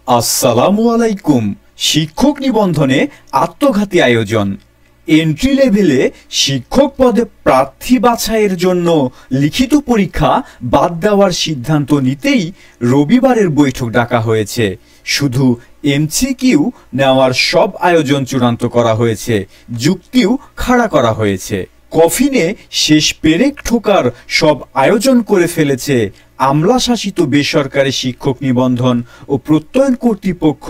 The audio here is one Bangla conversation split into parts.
আসসালামু আলাইকুম। শিক্ষক নিবন্ধনে আত্মঘাতী আয়োজন। এন্ট্রি লেভেলে শিক্ষক পদে প্রার্থী বাছাইয়ের জন্য লিখিত পরীক্ষা বাদ দেওয়ার সিদ্ধান্ত নিতেই রবিবারের বৈঠক ডাকা হয়েছে। শুধু এমসিকিউ নেওয়ার সব আয়োজন চূড়ান্ত করা হয়েছে, যুক্তিও খাড়া করা হয়েছে। কফিনে শেষ পেরেক ঠোকার সব আয়োজন করে ফেলেছে আমলা শাসিত বেসরকারি শিক্ষক নিবন্ধন ও প্রত্যয়ন কর্তৃপক্ষ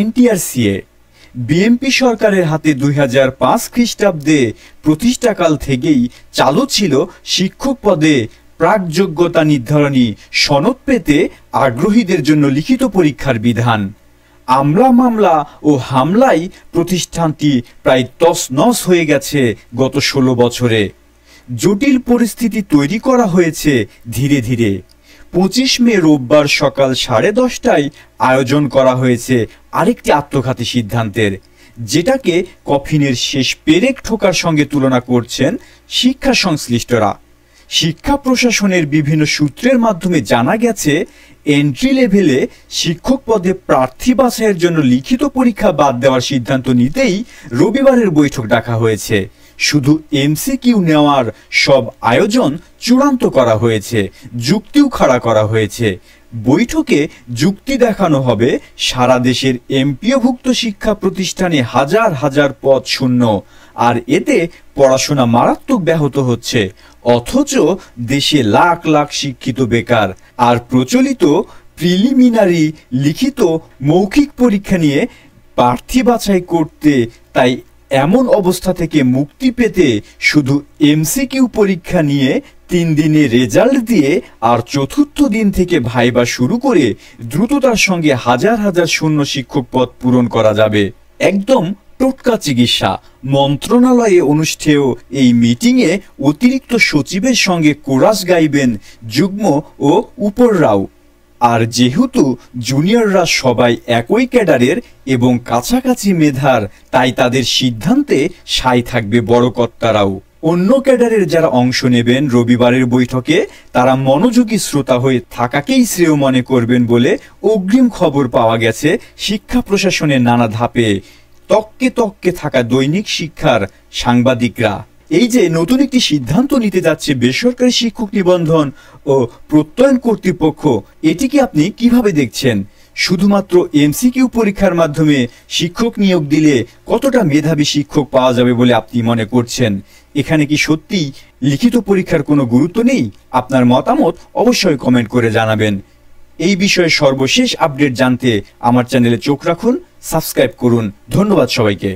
এনটিআরসিএ। বিএনপি সরকারের হাতে 2005 খ্রিস্টাব্দে প্রতিষ্ঠাকাল থেকেই চালু ছিল শিক্ষক পদে প্রাক যোগ্যতা নির্ধারণী সনদ পেতে আগ্রহীদের জন্য লিখিত পরীক্ষার বিধান। আমলা মামলা ও হামলায় প্রতিষ্ঠানটি প্রায় তছনছ হয়ে গেছে গত 16 বছরে। জটিল পরিস্থিতি তৈরি করা হয়েছে ধীরে ধীরে। 25 মে রোববার সকাল 10:30টায় আয়োজন করা হয়েছে আরেকটি আত্মঘাতী সিদ্ধান্তের, যেটাকে কফিনের শেষ পেরেক ঠোকার সঙ্গে তুলনা করছেন শিক্ষা সংশ্লিষ্টরা। শিক্ষা প্রশাসনের বিভিন্ন সূত্রের মাধ্যমে জানা গেছে, এন্ট্রি লেভেলে শিক্ষক পদে প্রার্থী বাছাইয়ের জন্য লিখিত পরীক্ষা বাদ দেওয়ার সিদ্ধান্ত নিতেই রবিবারের বৈঠক ডাকা হয়েছে। শুধু এমসিকিউ নেওয়ার সব আয়োজন চূড়ান্ত করা হয়েছে, যুক্তিও খাড়া করা হয়েছে। বৈঠকে যুক্তি দেখানো হবে সারা দেশের এমপিওভুক্ত শিক্ষা প্রতিষ্ঠানে হাজার হাজার পদ শূন্য, আর এতে পড়াশোনা মারাত্মক ব্যাহত হচ্ছে, অথচ দেশে লাখ লাখ শিক্ষিত বেকার। আর প্রচলিত প্রিলিমিনারি লিখিত মৌখিক পরীক্ষা নিয়ে প্রার্থী বাছাই করতে, তাই এমন অবস্থা থেকে মুক্তি পেতে শুধু এমসিকিউ পরীক্ষা নিয়ে 3 দিনে রেজাল্ট দিয়ে আর চতুর্থ দিন থেকে ভাইবা শুরু করে দ্রুততার সঙ্গে হাজার হাজার শূন্য শিক্ষক পদ পূরণ করা যাবে। একদম টোটকা চিকিৎসা। মন্ত্রণালয়ে অনুষ্ঠেয় এই মিটিংয়ে অতিরিক্ত সচিবের সঙ্গে কোরাস গাইবেন যুগ্ম ও উপররাও। আর যেহেতু জুনিয়ররা সবাই একই ক্যাডারের এবং কাছাকাছি মেধার, তাই তাদের সিদ্ধান্তে সায় থাকবে বড় কর্তারাও। অন্য ক্যাডারের যারা অংশ নেবেন রবিবারের বৈঠকে, তারা মনোযোগী শ্রোতা হয়ে থাকাকেই শ্রেয় মনে করবেন বলে অগ্রিম খবর পাওয়া গেছে শিক্ষা প্রশাসনের নানা ধাপে তককে তককে থাকা দৈনিক শিক্ষার সাংবাদিকরা। এই যে নতুন একটি সিদ্ধান্ত নিতে যাচ্ছে বেসরকারি শিক্ষক নিবন্ধন ও প্রত্যয়ন কর্তৃপক্ষ, এটিকে আপনি কিভাবে দেখছেন? শুধুমাত্র এমসিকিউ পরীক্ষার মাধ্যমে শিক্ষক নিয়োগ দিলে কতটা মেধাবী শিক্ষক পাওয়া যাবে বলে আপনি মনে করছেন? এখানে কি সত্যি লিখিত পরীক্ষার কোনো গুরুত্ব নেই? আপনার মতামত অবশ্যই কমেন্ট করে জানাবেন। এই বিষয়ে সর্বশেষ আপডেট জানতে আমার চ্যানেলে চোখ রাখুন, সাবস্ক্রাইব করুন। ধন্যবাদ সবাইকে।